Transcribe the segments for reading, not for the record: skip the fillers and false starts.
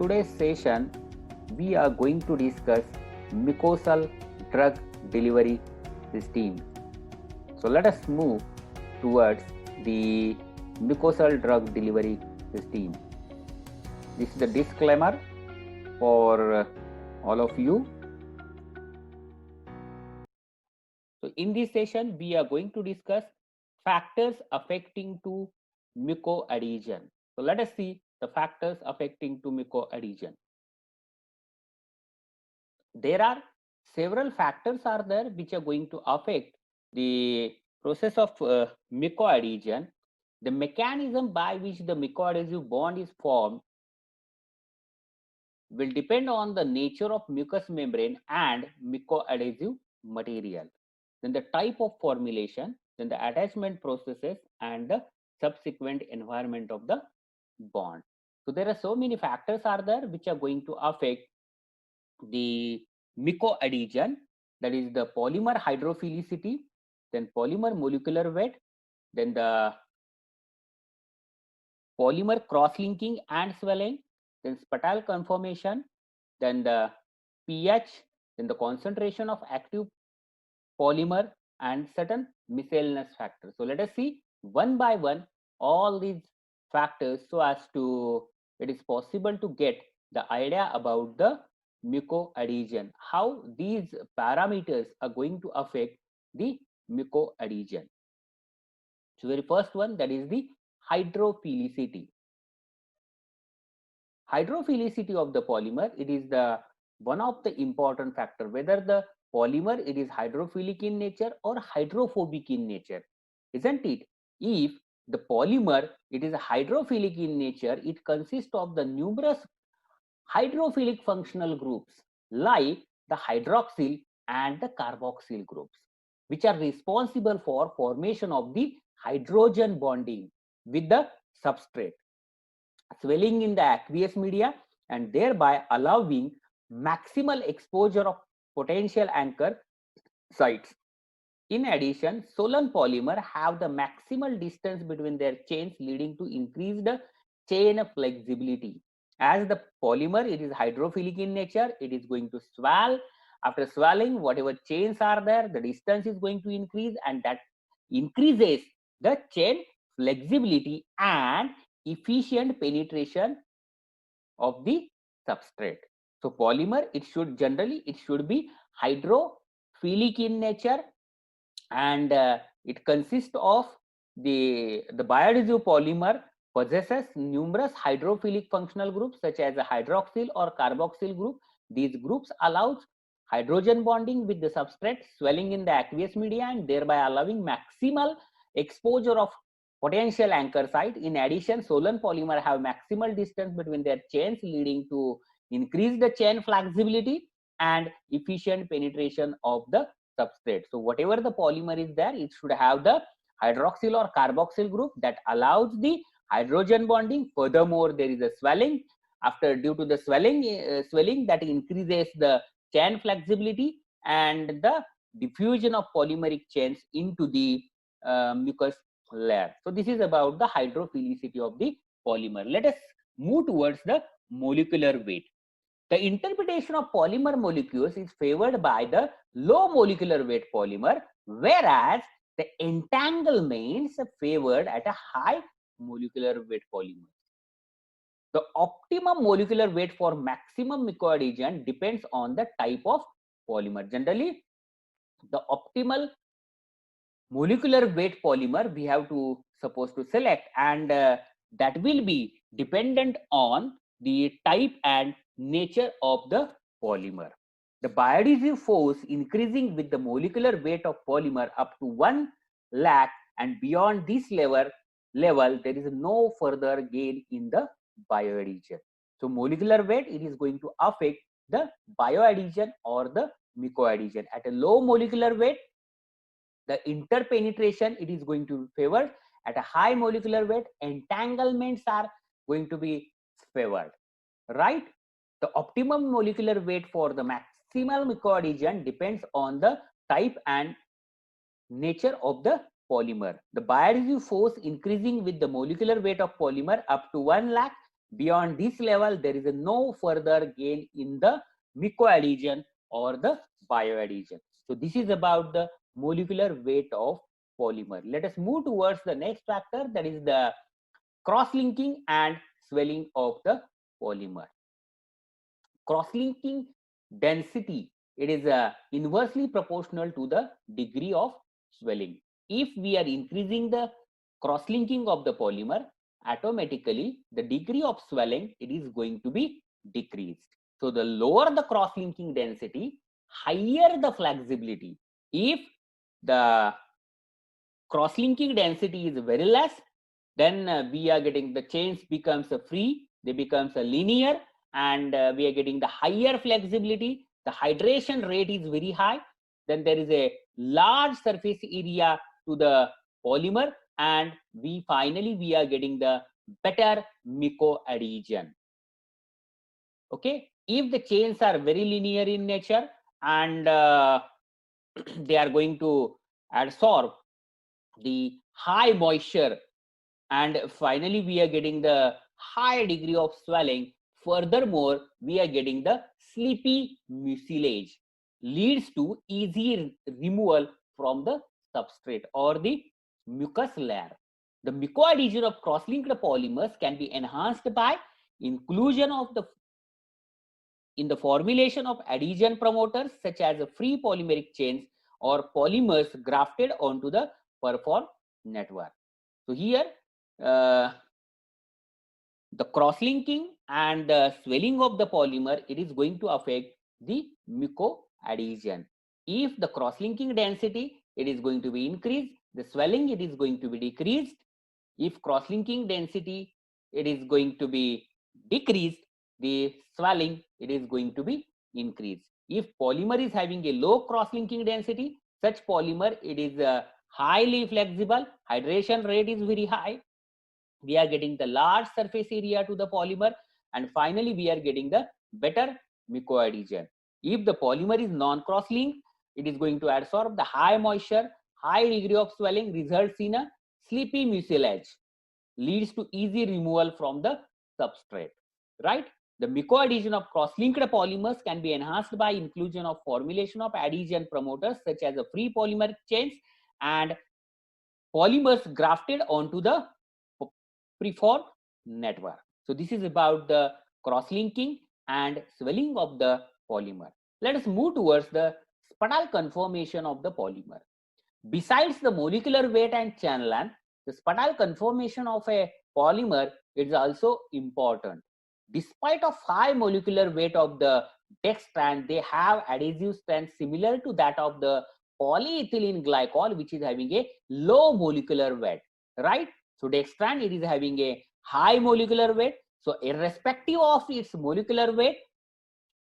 today's session, we are going to discuss mucosal drug delivery system. So let us move towards the mucosal drug delivery system. This is a disclaimer for all of you. So in this session, we are going to discuss factors affecting to mucoadhesion. So let us see the factors affecting to mucoadhesion. There are several factors are there which are going to affect the process of mucoadhesion. The mechanism by which the mucoadhesive bond is formed will depend on the nature of mucous membrane and mucoadhesive material, then the type of formulation, then the attachment processes, and the subsequent environment of the bond. So there are so many factors are there which are going to affect the mucoadhesion, that is the polymer hydrophilicity, then polymer molecular weight, then the polymer cross-linking and swelling, then spatile conformation, then the pH, then the concentration of active polymer, and certain miscellaneous factors. So let us see one by one all these factors so as to it is possible to get the idea about the mucoadhesion, how these parameters are going to affect the mucoadhesion. So very first one, that is the hydrophilicity. Hydrophilicity of the polymer, it is the one of the important factor, whether the polymer it is hydrophilic in nature or hydrophobic in nature, isn't it? If the polymer it is hydrophilic in nature, it consists of the numerous hydrophilic functional groups like the hydroxyl and the carboxyl groups, which are responsible for formation of the hydrogen bonding with the substrate, swelling in the aqueous media, and thereby allowing maximal exposure of potential anchor sites. In addition, Solon polymer have the maximal distance between their chains, leading to increased chain flexibility. As the polymer it is hydrophilic in nature, it is going to swell. After swelling, whatever chains are there, the distance is going to increase, and that increases the chain flexibility and efficient penetration of the substrate. So polymer it should generally it should be hydrophilic in nature, and it consists of the biodiesel polymer possesses numerous hydrophilic functional groups such as a hydroxyl or carboxyl group. These groups allows hydrogen bonding with the substrate, swelling in the aqueous media, and thereby allowing maximal exposure of potential anchor site. In addition, Solon polymer have maximal distance between their chains, leading to increase the chain flexibility and efficient penetration of the substrate. So whatever the polymer is there, it should have the hydroxyl or carboxyl group that allows the hydrogen bonding. Furthermore, there is a swelling. After due to the swelling that increases the chain flexibility and the diffusion of polymeric chains into the mucous layer. So this is about the hydrophilicity of the polymer. Let us move towards the molecular weight. The interpretation of polymer molecules is favored by the low molecular weight polymer, whereas the entanglements are favored at a high molecular weight polymer. The optimum molecular weight for maximum mucoadhesion depends on the type of polymer. Generally, the optimal molecular weight polymer we have to supposed to select, and that will be dependent on the type and nature of the polymer. The biodesive force increasing with the molecular weight of polymer up to 1 lakh, and beyond this level there is no further gain in the bioadhesion. So molecular weight it is going to affect the bioadhesion or the mucoadhesion. At a low molecular weight, the interpenetration it is going to be favored. At a high molecular weight, entanglements are going to be favored, right? The optimum molecular weight for the maximal mucoadhesion depends on the type and nature of the polymer. The biodesive force increasing with the molecular weight of polymer up to 1 lakh, Beyond this level, there is no further gain in the mycoadhesion or the bioadhesion. So this is about the molecular weight of polymer. Let us move towards the next factor, that is the cross-linking and swelling of the polymer. Cross-linking density, it is inversely proportional to the degree of swelling. If we are increasing the cross-linking of the polymer, automatically the degree of swelling, it is going to be decreased. So the lower the cross-linking density, higher the flexibility. If the cross-linking density is very less, then we are getting the chains becomes free, they becomes linear, and we are getting the higher flexibility. The hydration rate is very high. Then there is a large surface area to the polymer, and we are getting the better mycoadhesion. Okay, if the chains are very linear in nature and they are going to absorb the high moisture, and finally we are getting the high degree of swelling. Furthermore, we are getting the sleepy mucilage, leads to easy removal from the substrate or the mucus layer. The mycoadhesion of cross-linked polymers can be enhanced by inclusion of the in the formulation of adhesion promoters such as free polymeric chains or polymers grafted onto the perform network. So here the cross-linking and the swelling of the polymer, it is going to affect the mycoadhesion. If the cross-linking density, it is going to be increased, the swelling, it is going to be decreased. If cross-linking density, it is going to be decreased, the swelling, it is going to be increased. If polymer is having a low cross-linking density, such polymer, it is highly flexible, hydration rate is very high, we are getting the large surface area to the polymer, and finally we are getting the better mycoadhesion. If the polymer is non-cross-linked, it is going to absorb the high moisture, high degree of swelling, results in a sleepy mucilage, leads to easy removal from the substrate, right? The mycoadhesion of cross-linked polymers can be enhanced by inclusion of formulation of adhesion promoters such as a free polymer chains and polymers grafted onto the preformed network. So this is about the cross-linking and swelling of the polymer. Let us move towards the spatial conformation of the polymer. Besides the molecular weight and chain length, the spatial conformation of a polymer is also important. Despite of high molecular weight of the dextran, they have adhesive strength similar to that of the polyethylene glycol, which is having a low molecular weight, right? So dextran, it is having a high molecular weight. So irrespective of its molecular weight,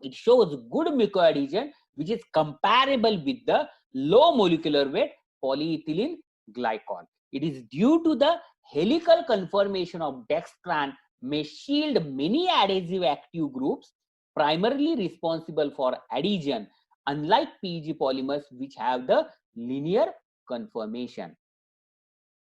it shows good mycoadhesion, which is comparable with the low molecular weight polyethylene glycol. It is due to the helical conformation of dextran may shield many adhesive active groups, primarily responsible for adhesion, unlike PEG polymers which have the linear conformation,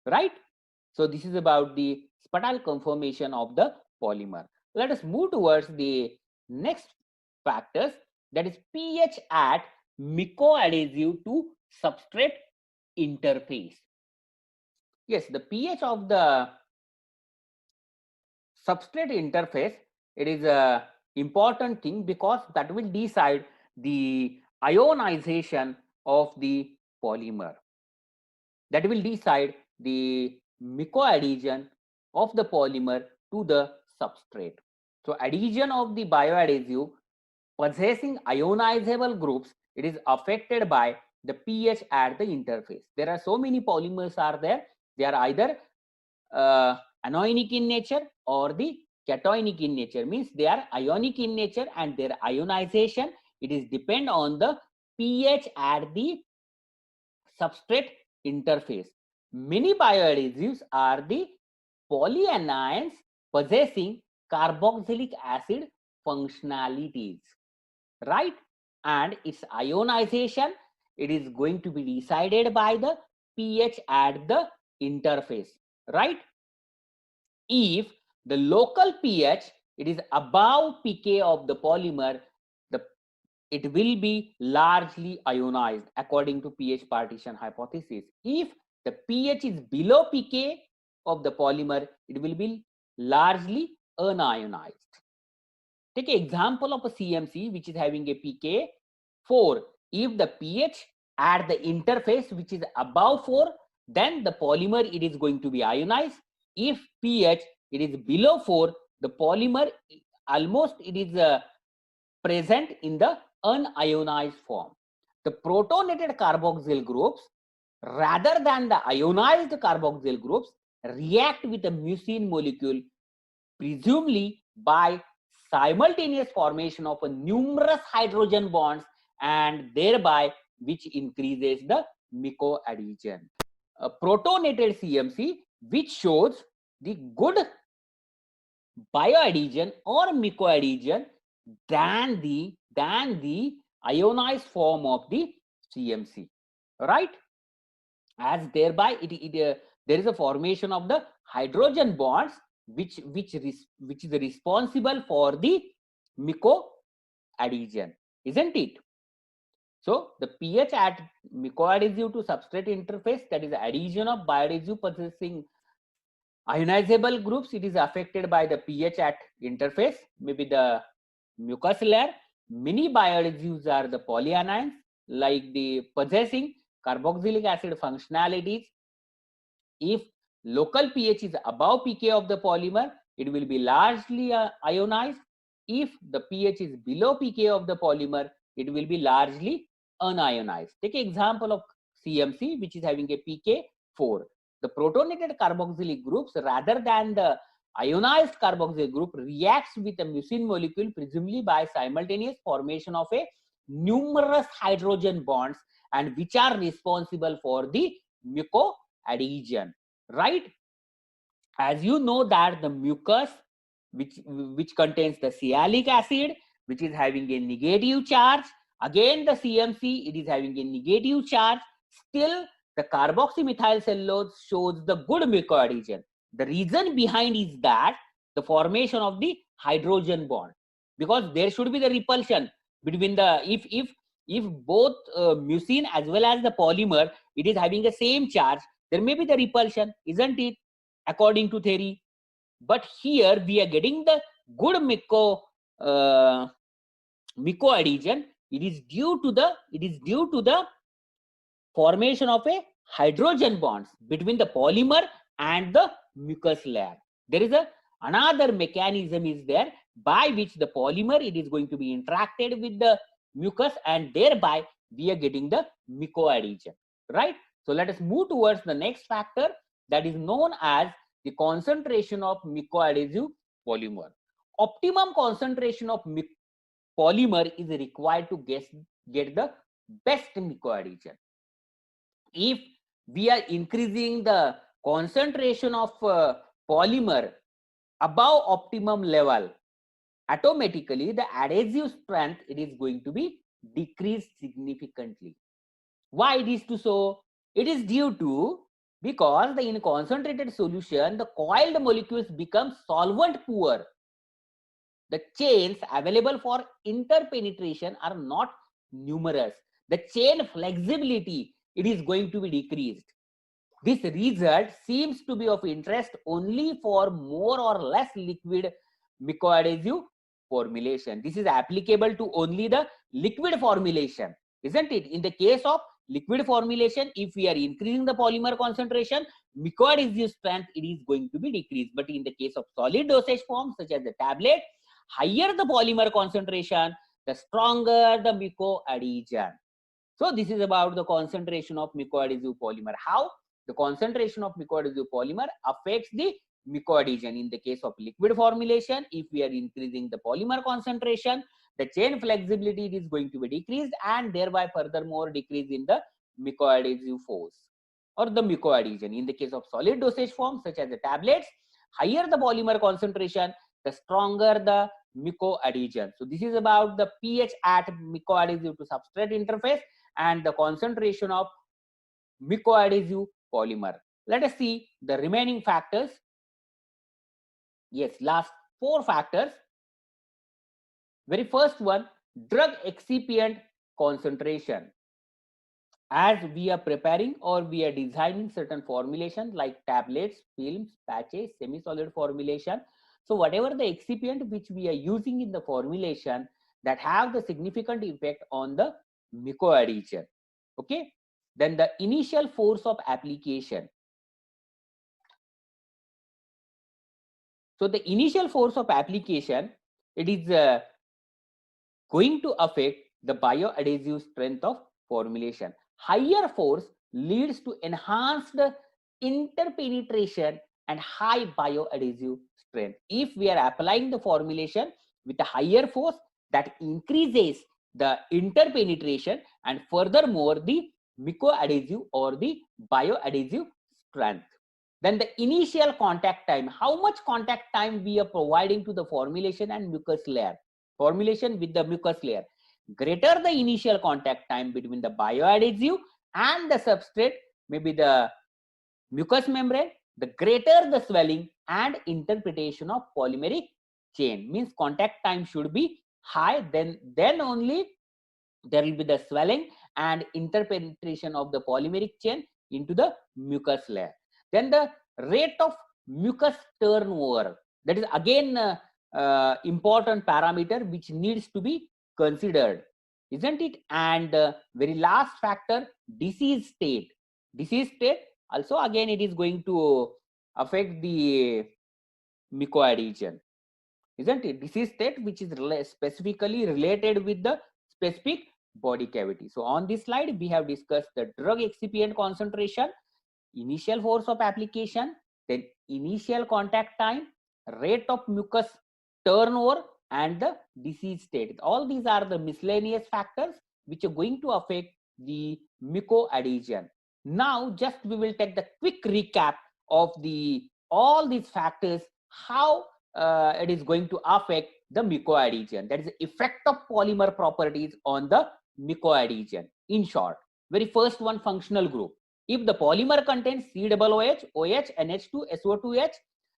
right? So this is about the spatial conformation of the polymer. Let us move towards the next factors, that is pH at mycoadhesive to substrate interface. Yes, the pH of the substrate interface, it is a important thing because that will decide the ionization of the polymer, that will decide the mycoadhesion of the polymer to the substrate. So adhesion of the bioadhesive possessing ionizable groups, it is affected by the pH at the interface. There are so many polymers are there. They are either anionic in nature or the cationic in nature, means they are ionic in nature, and their ionization, it is depend on the pH at the substrate interface. Many bioadhesives are the polyanions possessing carboxylic acid functionalities, right? And its ionization, it is going to be decided by the pH at the interface, right? If the local pH, it is above pK of the polymer, it will be largely ionized according to pH partition hypothesis. If the pH is below pK of the polymer, it will be largely unionized. Take an example of a CMC which is having a pK 4. If the pH at the interface which is above 4, then the polymer it is going to be ionized. If pH it is below 4, the polymer almost it is present in the unionized form. The protonated carboxyl groups rather than the ionized carboxyl groups react with the mucin molecule, presumably by simultaneous formation of a numerous hydrogen bonds, and thereby which increases the mycoadhesion. A protonated CMC which shows the good bioadhesion or mycoadhesion than the ionized form of the CMC, right? As thereby there is a formation of the hydrogen bonds which is responsible for the mycoadhesion, isn't it? So the pH at mycoadhesive to substrate interface, that is adhesion of bioadhesive possessing ionizable groups, it is affected by the pH at interface, maybe the mucus layer. Many bioadhesives are the polyanions, like the possessing carboxylic acid functionalities. If local pH is above pK of the polymer, it will be largely ionized. If the pH is below pK of the polymer, it will be largely unionized. Take an example of CMC which is having a pK 4. The protonated carboxylic groups rather than the ionized carboxyl group reacts with a mucin molecule, presumably by simultaneous formation of a numerous hydrogen bonds, and which are responsible for the mycoadhesion, right? As you know that the mucus which contains the sialic acid, which is having a negative charge, again the CMC it is having a negative charge, still the carboxymethyl cellulose shows the good mycoadhesion. The reason behind is that the formation of the hydrogen bond, because there should be the repulsion between the if both mucin as well as the polymer it is having the same charge, there may be the repulsion, isn't it, according to theory? But here we are getting the good mycoadhesion. It is due to the formation of a hydrogen bonds between the polymer and the mucus layer. There is another mechanism is there by which the polymer it is going to be interacted with the mucus, and thereby we are getting the mycoadhesion, right? So let us move towards the next factor, that is known as the concentration of mycoadhesive polymer. Optimum concentration of polymer is required to get the best mycoadhesion. If we are increasing the concentration of polymer above optimum level, automatically the adhesive strength it is going to be decreased significantly. Why it is to so? It is due to because in concentrated solution the coiled molecules become solvent poor. The chains available for interpenetration are not numerous. The chain flexibility it is going to be decreased. This result seems to be of interest only for more or less liquid mycoadhesive formulation. This is applicable to only the liquid formulation, isn't it? In the case of liquid formulation, if we are increasing the polymer concentration, mycoadhesive strength it is going to be decreased. But in the case of solid dosage forms such as the tablet, higher the polymer concentration, the stronger the mycoadhesion. So this is about the concentration of mycoadhesive polymer. How the concentration of mycoadhesive polymer affects the mycoadhesion. In the case of liquid formulation, if we are increasing the polymer concentration, the chain flexibility is going to be decreased, and thereby furthermore decrease in the mycoadhesive force or the mycoadhesion. In the case of solid dosage forms such as the tablets, higher the polymer concentration, the stronger the mycoadhesion. So this is about the pH at mycoadhesive to substrate interface and the concentration of mycoadhesive polymer. Let us see the remaining factors. Yes, last 4 factors. Very first one, drug excipient concentration. As we are preparing or we are designing certain formulations like tablets, films, patches, semi-solid formulation. So whatever the excipient which we are using in the formulation that have the significant effect on the mucoadhesion. Okay. Then the initial force of application. So the initial force of application, it is going to affect the bioadhesive strength of formulation. Higher force leads to enhanced interpenetration and high bioadhesive strength. If we are applying the formulation with a higher force, that increases the interpenetration and furthermore the mucoadhesive or the bioadhesive strength. Then the initial contact time, how much contact time we are providing to the formulation and mucus layer. Formulation with the mucus layer. Greater the initial contact time between the bioadhesive and the substrate, maybe the mucous membrane, the greater the swelling and interpretation of polymeric chain. Means contact time should be high, then only there will be the swelling and interpenetration of the polymeric chain into the mucus layer. Then the rate of mucus turnover, that is again important parameter which needs to be considered, isn't it? And very last factor, disease state. Disease state also again it is going to affect the mucoadhesion, isn't it? Disease state which is specifically related with the specific body cavity. So on this slide we have discussed the drug excipient concentration, initial force of application, then initial contact time, rate of mucus turnover and the disease state. All these are the miscellaneous factors which are going to affect the mucoadhesion. Now just we will take the quick recap of the all these factors, how it is going to affect the mucoadhesion, that is the effect of polymer properties on the mucoadhesion. In short, very first one, functional group. If the polymer contains COOH, OH, NH2, SO2H,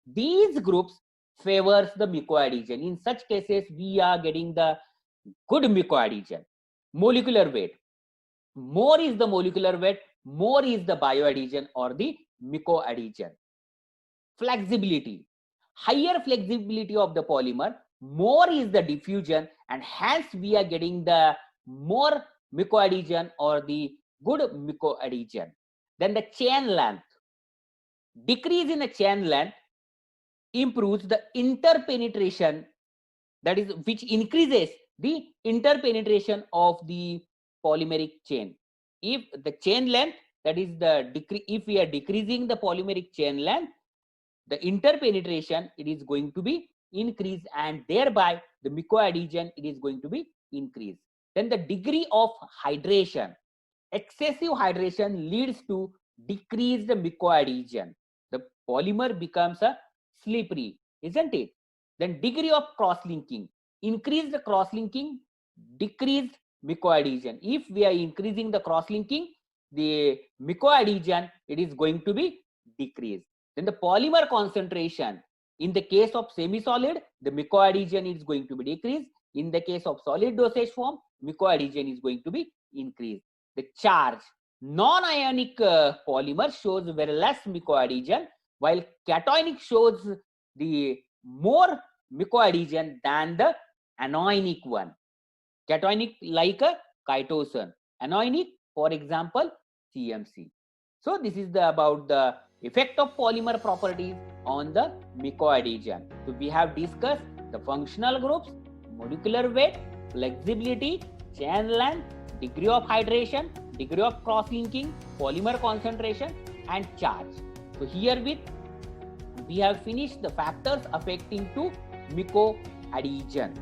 these groups favors the mucoadhesion. In such cases, we are getting the good mucoadhesion. Molecular weight. More is the molecular weight, more is the bioadhesion or the mucoadhesion. Flexibility. Higher flexibility of the polymer, more is the diffusion, and hence we are getting the more mucoadhesion or the good mucoadhesion. Then the chain length. Decrease in the chain length improves the interpenetration, that is which increases the interpenetration of the polymeric chain. If the chain length, that is the if we are decreasing the polymeric chain length, the interpenetration it is going to be increased and thereby the mucoadhesion it is going to be increased. Then the degree of hydration. Excessive hydration leads to decreased mucoadhesion. The polymer becomes a slippery, isn't it? Then degree of cross-linking. Increased cross-linking, decreased mucoadhesion. If we are increasing the cross-linking, the mucoadhesion it is going to be decreased. Then the polymer concentration. In the case of semi-solid, the mucoadhesion is going to be decreased. In the case of solid dosage form, mucoadhesion is going to be increased. The charge. Non-ionic polymer shows very less mucoadhesion, while cationic shows the more mucoadhesion than the anionic one. Cationic like a chitosan. Anionic, for example, CMC. So this is about the effect of polymer properties on the mucoadhesion. So we have discussed the functional groups, molecular weight, flexibility, chain length, degree of hydration, degree of cross-linking, polymer concentration and charge. So herewith we have finished the factors affecting to mucoadhesion.